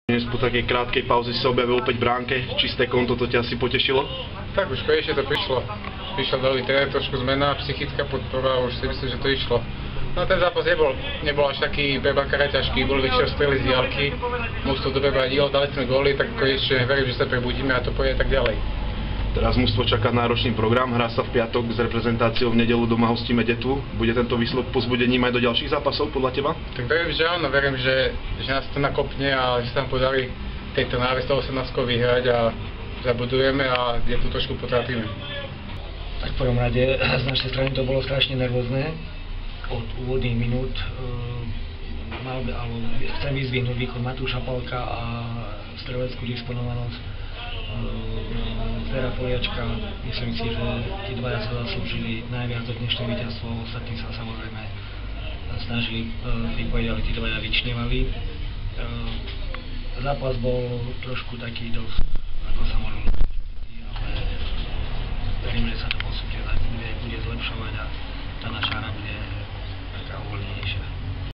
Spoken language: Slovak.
Dnes po takej krátkej pauze si sa objavil opäť v bránke, čisté konto, to ťa asi potešilo? Tak už konečne to prišlo. Prišiel nový tréner, trošku zmena, psychická podpora, už si myslím, že to išlo. No ten zápas nebol až taký pre brankára ťažký, boli väčšie strely z diaľky, mužstvo dobre bradilo, dali sme góly, tak konečne verím, že sa prebudíme a to pôjde tak ďalej. Teraz mužstvo čaká náročný program, hrá sa v piatok s reprezentáciou, v nedeľu doma hostíme Detvu. Bude tento výsledok pozbudením aj do ďalších zápasov podľa teba? Tak verím, že áno, verím, že nás to nakopne a že sa nám podarí tejto náve 118 vyhrať a zabudujeme a je tu trošku potrápime. Tak v prvom rade z našej strany to bolo strašne nervózne. Od úvodných minút chcem vyzvihnúť výkon Matúša Palka a streleckú disponovanosť Zdera Poliačka. Myslím si, že tí dvaja sa zaslúžili najviac do dnešného víťazstva, ostatní sa samozrejme snažili pripojiť, ale tí dvaja vyčnevali. Zápas bol trošku taký dosť, ako sa môže